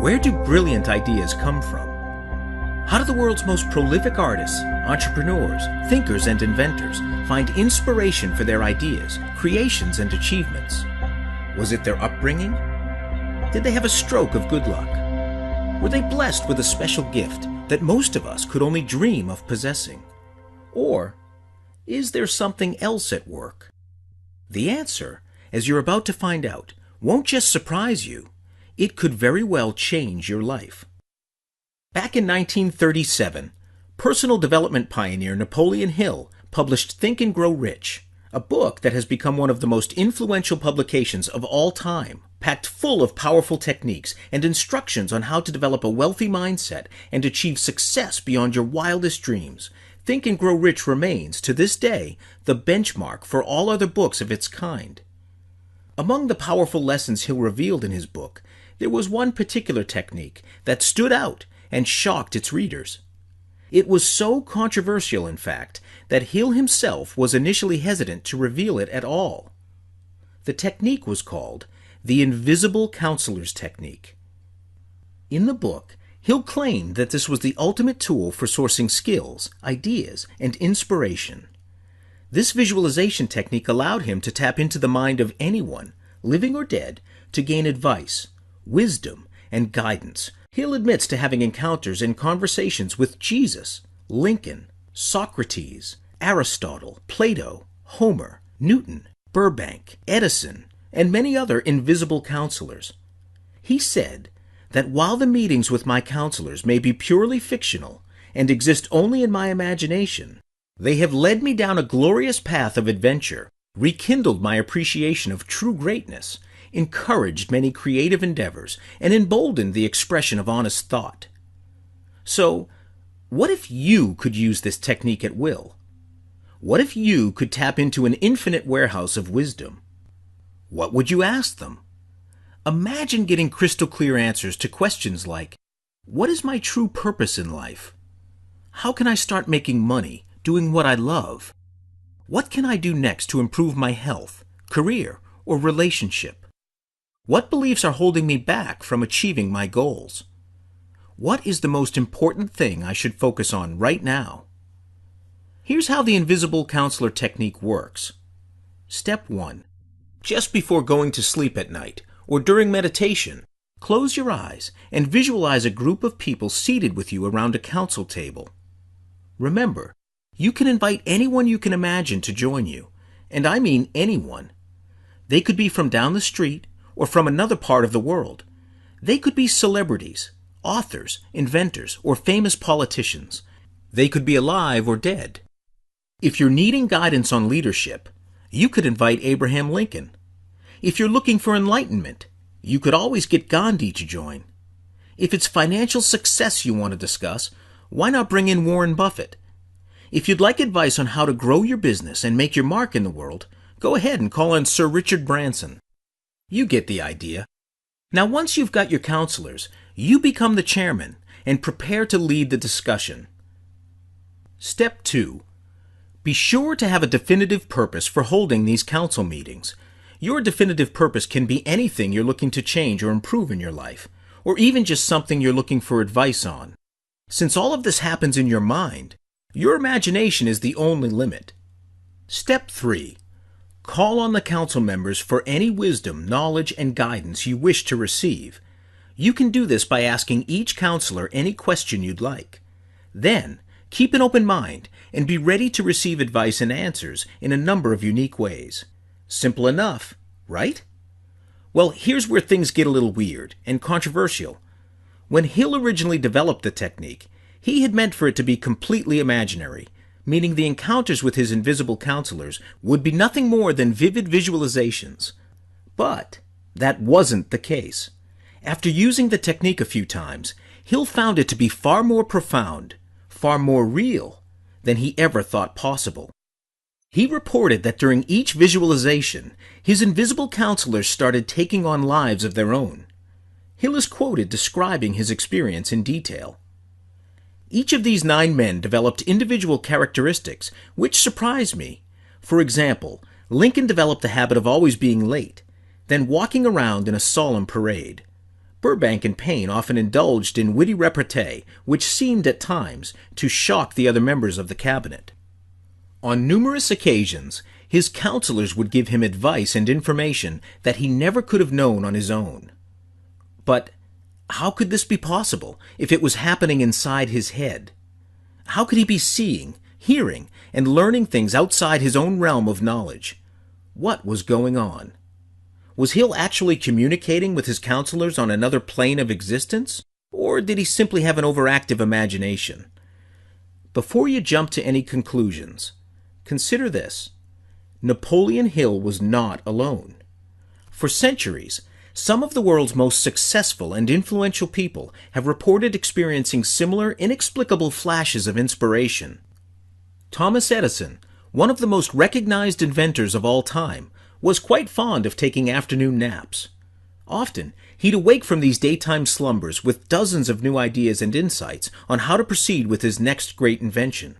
Where do brilliant ideas come from? How do the world's most prolific artists, entrepreneurs, thinkers, and inventors find inspiration for their ideas, creations, and achievements? Was it their upbringing? Did they have a stroke of good luck? Were they blessed with a special gift that most of us could only dream of possessing? Or is there something else at work? The answer, as you're about to find out, won't just surprise you, it could very well change your life. Back in 1937, personal development pioneer Napoleon Hill published Think and Grow Rich, a book that has become one of the most influential publications of all time, packed full of powerful techniques and instructions on how to develop a wealthy mindset and achieve success beyond your wildest dreams. Think and Grow Rich remains, to this day, the benchmark for all other books of its kind. Among the powerful lessons Hill revealed in his book, there was one particular technique that stood out and shocked its readers. It was so controversial, in fact, that Hill himself was initially hesitant to reveal it at all. The technique was called the Invisible Counselor's Technique. In the book, Hill claimed that this was the ultimate tool for sourcing skills, ideas, and inspiration. This visualization technique allowed him to tap into the mind of anyone, living or dead, to gain advice, wisdom, and guidance. Hill admits to having encounters and conversations with Jesus, Lincoln, Socrates, Aristotle, Plato, Homer, Newton, Burbank, Edison, and many other invisible counselors. He said that while the meetings with my counselors may be purely fictional and exist only in my imagination, they have led me down a glorious path of adventure, rekindled my appreciation of true greatness, encouraged many creative endeavors, and emboldened the expression of honest thought. So, what if you could use this technique at will? What if you could tap into an infinite warehouse of wisdom? What would you ask them? Imagine getting crystal clear answers to questions like, what is my true purpose in life? How can I start making money, doing what I love? What can I do next to improve my health, career, or relationship? What beliefs are holding me back from achieving my goals? What is the most important thing I should focus on right now? Here's how the Invisible Counselor technique works. Step 1. Just before going to sleep at night, or during meditation, close your eyes and visualize a group of people seated with you around a council table. Remember, you can invite anyone you can imagine to join you, and I mean anyone. They could be from down the street or from another part of the world. They could be celebrities, authors, inventors, or famous politicians. They could be alive or dead. If you're needing guidance on leadership, you could invite Abraham Lincoln. If you're looking for enlightenment, you could always get Gandhi to join. If it's financial success you want to discuss, why not bring in Warren Buffett? If you'd like advice on how to grow your business and make your mark in the world, go ahead and call on Sir Richard Branson. You get the idea. Now, once you've got your counselors, you become the chairman and prepare to lead the discussion. Step 2. Be sure to have a definitive purpose for holding these council meetings. Your definitive purpose can be anything you're looking to change or improve in your life, or even just something you're looking for advice on. Since all of this happens in your mind, your imagination is the only limit. Step 3. Call on the council members for any wisdom, knowledge, and guidance you wish to receive. You can do this by asking each counselor any question you'd like. Then, keep an open mind and be ready to receive advice and answers in a number of unique ways. Simple enough, right? Well, here's where things get a little weird and controversial. When Hill originally developed the technique, he had meant for it to be completely imaginary, meaning the encounters with his invisible counselors would be nothing more than vivid visualizations. But that wasn't the case. After using the technique a few times, Hill found it to be far more profound, far more real than he ever thought possible. He reported that during each visualization, his invisible counselors started taking on lives of their own. Hill is quoted describing his experience in detail. Each of these 9 men developed individual characteristics which surprised me. For example, Lincoln developed the habit of always being late, then walking around in a solemn parade. Burbank and Payne often indulged in witty repartee, which seemed at times to shock the other members of the cabinet. On numerous occasions, his counselors would give him advice and information that he never could have known on his own. But how could this be possible if it was happening inside his head? How could he be seeing, hearing, and learning things outside his own realm of knowledge? What was going on? Was Hill actually communicating with his counselors on another plane of existence, or did he simply have an overactive imagination? Before you jump to any conclusions, consider this. Napoleon Hill was not alone. For centuries, some of the world's most successful and influential people have reported experiencing similar inexplicable flashes of inspiration. Thomas Edison, one of the most recognized inventors of all time, was quite fond of taking afternoon naps. Often, he'd awake from these daytime slumbers with dozens of new ideas and insights on how to proceed with his next great invention.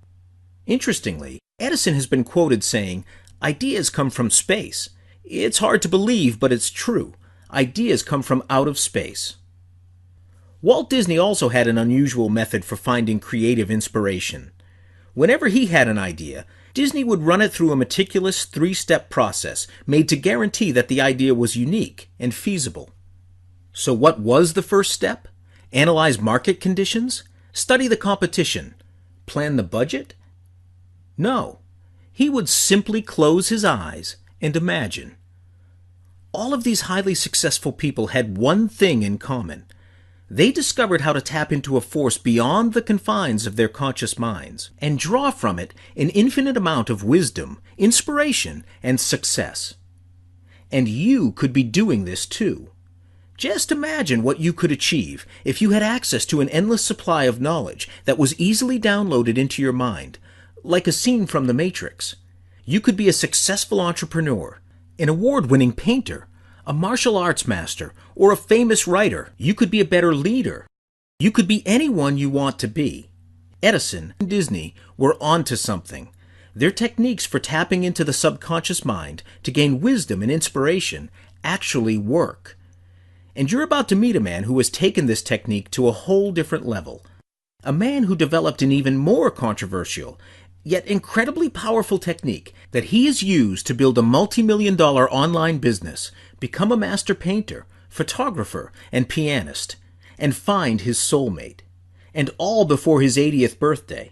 Interestingly, Edison has been quoted saying, "Ideas come from space. It's hard to believe, but it's true. Ideas come from out of space." Walt Disney also had an unusual method for finding creative inspiration. Whenever he had an idea, Disney would run it through a meticulous three-step process made to guarantee that the idea was unique and feasible. So what was the first step? Analyze market conditions? Study the competition? Plan the budget? No. He would simply close his eyes and imagine. All of these highly successful people had one thing in common. They discovered how to tap into a force beyond the confines of their conscious minds and draw from it an infinite amount of wisdom, inspiration, and success. And you could be doing this too. Just imagine what you could achieve if you had access to an endless supply of knowledge that was easily downloaded into your mind, like a scene from The Matrix. You could be a successful entrepreneur, an award-winning painter, a martial arts master, or a famous writer. You could be a better leader. You could be anyone you want to be. Edison and Disney were onto something. Their techniques for tapping into the subconscious mind to gain wisdom and inspiration actually work. And you're about to meet a man who has taken this technique to a whole different level. A man who developed an even more controversial, yet incredibly powerful technique that he has used to build a multi-million-dollar online business, become a master painter, photographer, and pianist, and find his soulmate. And all before his 80th birthday.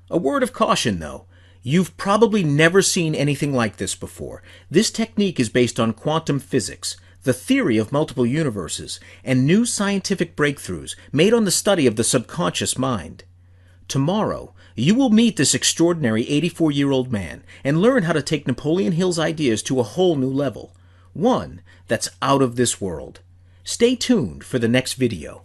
A word of caution, though. You've probably never seen anything like this before. This technique is based on quantum physics, the theory of multiple universes, and new scientific breakthroughs made on the study of the subconscious mind. Tomorrow, you will meet this extraordinary 84-year-old man and learn how to take Napoleon Hill's ideas to a whole new level. One that's out of this world. Stay tuned for the next video.